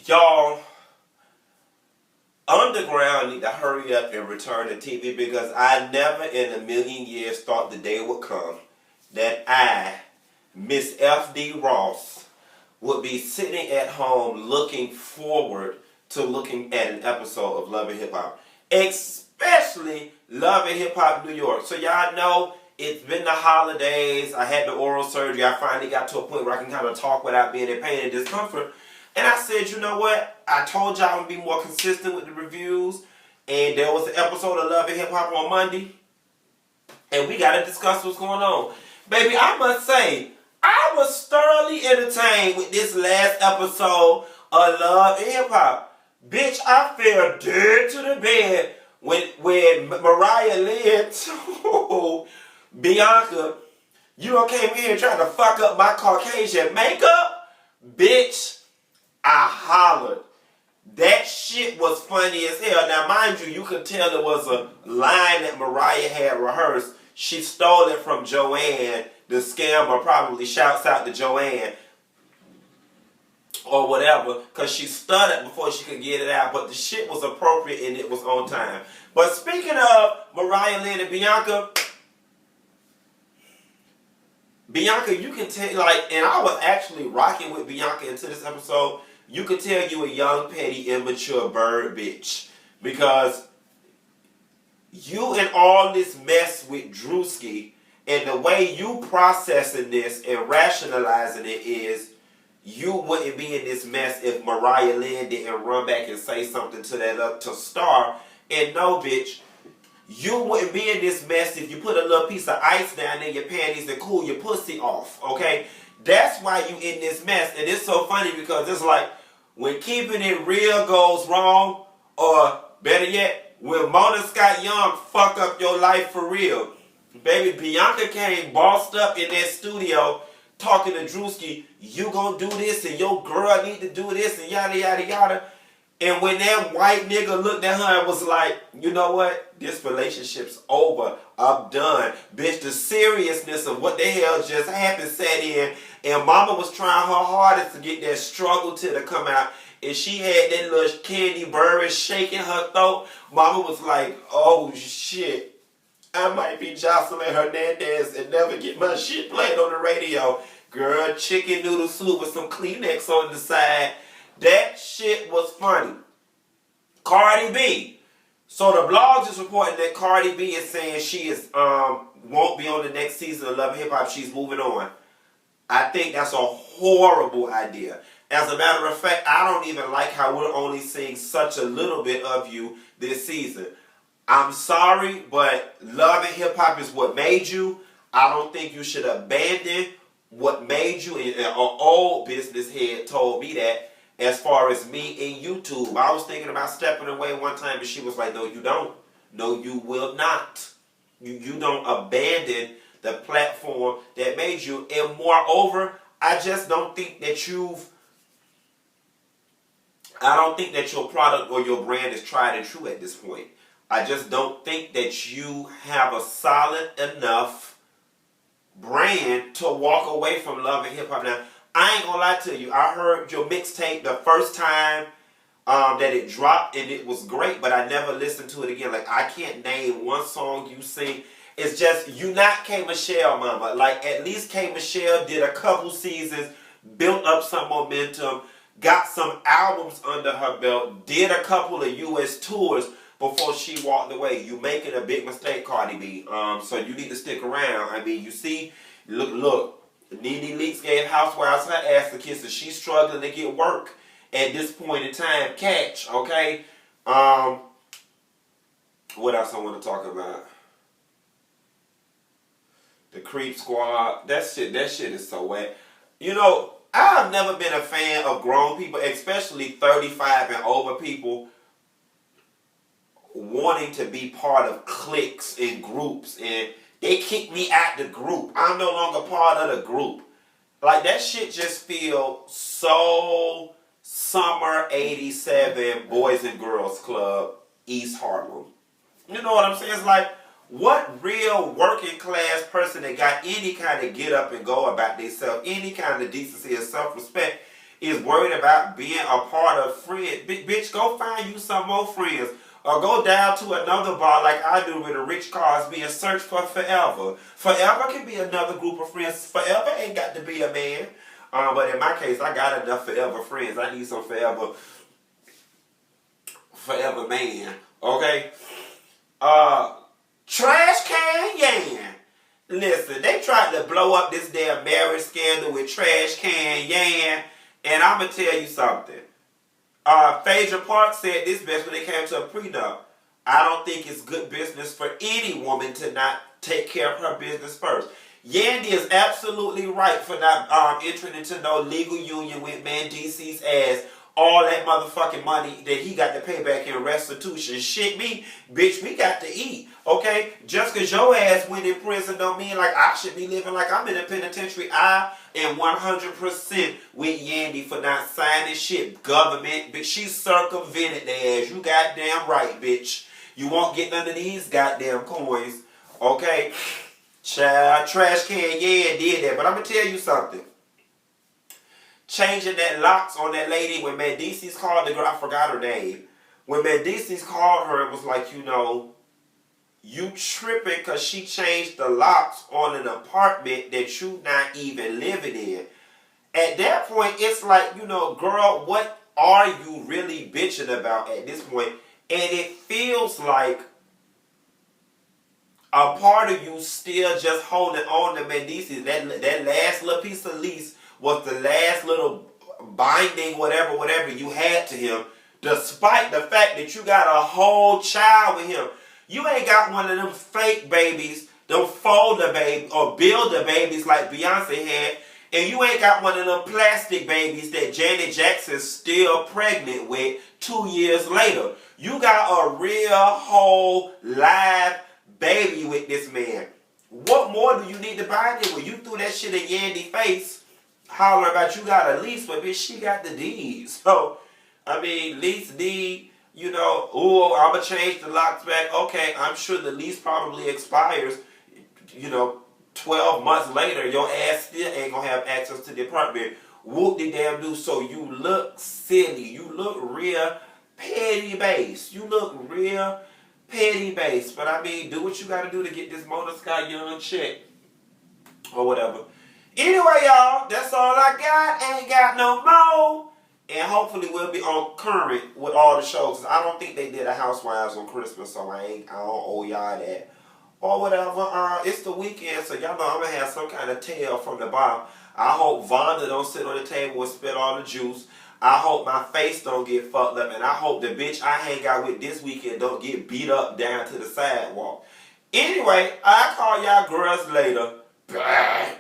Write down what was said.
Y'all, Underground need to hurry up and return to TV because I never in a million years thought the day would come that I, Miss F.D. Ross, would be sitting at home looking forward to looking at an episode of Love and Hip Hop. Especially Love and Hip Hop New York. So y'all know it's been the holidays. I had the oral surgery. I finally got to a point where I can kind of talk without being in pain and discomfort. And I said, you know what? I told y'all I would be more consistent with the reviews. And there was an episode of Love and Hip Hop on Monday. And we got to discuss what's going on. Baby, I must say, I was thoroughly entertained with this last episode of Love and Hip Hop. Bitch, I fell dead to the bed when Mariahlynn told Bianca, you done came here trying to fuck up my Caucasian makeup? Bitch, I hollered. That shit was funny as hell. Now, mind you, you could tell it was a line that Mariah had rehearsed. She stole it from Joanne. The scammer probably shouts out to Joanne or whatever, because she stuttered before she could get it out. But the shit was appropriate and it was on time. But speaking of Mariahlynn and Bianca, you can tell, like, and I was actually rocking with Bianca into this episode. You could tell you a young, petty, immature bird bitch. Because you and all this mess with Drewski, and the way you processing this and rationalizing it is, you wouldn't be in this mess if Mariahlynn didn't run back and say something to that to Star. And no, bitch, you wouldn't be in this mess if you put a little piece of ice down in your panties and cool your pussy off, okay? That's why you in this mess. And it's so funny because it's like when keeping it real goes wrong, or better yet, when Mona Scott Young fuck up your life for real. Baby, Bianca came bossed up in that studio talking to Drewski, you gonna do this and your girl need to do this and yada yada yada. And when that white nigga looked at her and was like, you know what? This relationship's over. I'm done. Bitch, the seriousness of what the hell just happened set in. And mama was trying her hardest to get that struggle to come out. And she had that little candy burr shaking her throat. Mama was like, oh shit. I might be Jocelyn Hernandez and never get my shit played on the radio. Girl, chicken noodle soup with some Kleenex on the side. That shit was funny. Cardi B. So the blogs is reporting that Cardi B is saying she is won't be on the next season of Love and Hip Hop. She's moving on. I think that's a horrible idea. As a matter of fact, I don't even like how we're only seeing such a little bit of you this season. I'm sorry, but Love and Hip Hop is what made you. I don't think you should abandon what made you. An old business head told me that as far as me and YouTube. I was thinking about stepping away one time, and she was like, no, you don't. No, you will not. You don't abandon the platform that made you. And moreover, I just don't think that I don't think that your product or your brand is tried and true at this point. I just don't think that you have a solid enough brand to walk away from Love and Hip Hop. Now, I ain't gonna lie to you. I heard your mixtape the first time that it dropped, and it was great, but I never listened to it again. Like, I can't name one song you sing. It's just, you not K. Michelle, mama. Like, at least K. Michelle did a couple seasons, built up some momentum, got some albums under her belt, did a couple of U.S. tours before she walked away. You making a big mistake, Cardi B. So you need to stick around. I mean, you see, look, Nene Leakes gave Housewives her ass to kiss, and she's struggling to get work at this point in time. Catch, okay? What else I want to talk about? The Creep Squad. That shit is so wet. You know, I've never been a fan of grown people, especially 35 and over people, wanting to be part of cliques and groups, and they kick me out the group. I'm no longer part of the group. Like, that shit just feels so summer 87 Boys and Girls Club, East Harlem. You know what I'm saying? It's like, what real working class person that got any kind of get up and go about themselves, any kind of decency and self-respect, is worried about being a part of friends. Bitch, go find you some more friends. Or go down to another bar like I do with a Rich Cosby and search for forever. Forever can be another group of friends. Forever ain't got to be a man. But in my case, I got enough forever friends. I need some forever man. Okay? Trash Can Yan. Listen, they tried to blow up this damn marriage scandal with Trash Can Yan. And I'm going to tell you something. Phaedra Park said this best when it came to a prenup. I don't think it's good business for any woman to not take care of her business first. Yandy is absolutely right for not entering into no legal union with Mendeecees as all that motherfucking money that he got to pay back in restitution. Shit me, bitch, we got to eat, okay? Just because your ass went in prison don't mean like I should be living like I'm in a penitentiary. I am 100% with Yandy for not signing shit, government. But she circumvented their ass. You goddamn right, bitch. You won't get none of these goddamn coins, okay? Child, Trash Can Yan did that. But I'm going to tell you something. Changing that locks on that lady when Mendeecees called the girl, I forgot her name. When Mendeecees called her, it was like, you know, you tripping because she changed the locks on an apartment that you not even living in. At that point, it's like, you know, girl, what are you really bitching about at this point? And it feels like a part of you still just holding on to Mendeecees. That last little piece of lease was the last little binding, whatever you had to him, despite the fact that you got a whole child with him. You ain't got one of them fake babies, them folder babies or builder babies like Beyonce had, and you ain't got one of them plastic babies that Janet Jackson's still pregnant with 2 years later. You got a real whole live baby with this man. What more do you need to bind it with? You threw that shit in Yandy's face, holler about you got a lease, but bitch, she got the deeds. So, I mean, lease deed, you know, ooh, I'm going to change the locks back. Okay, I'm sure the lease probably expires, you know, 12 months later. Your ass still ain't going to have access to the apartment. Whoop-de-damn-do. So you look silly. You look real petty base. You look real petty base. But, I mean, do what you got to do to get this Mona Scott Young check or whatever. Anyway, y'all, that's all I got. Ain't got no more. And hopefully we'll be on current with all the shows. I don't think they did a Housewives on Christmas, so I don't owe y'all that. Or whatever. It's the weekend, so y'all know I'm going to have some kind of tale from the bottom. I hope Vonda don't sit on the table and spit all the juice. I hope my face don't get fucked up. And I hope the bitch I hang out with this weekend don't get beat up down to the sidewalk. Anyway, I'll call y'all girls later. Bye.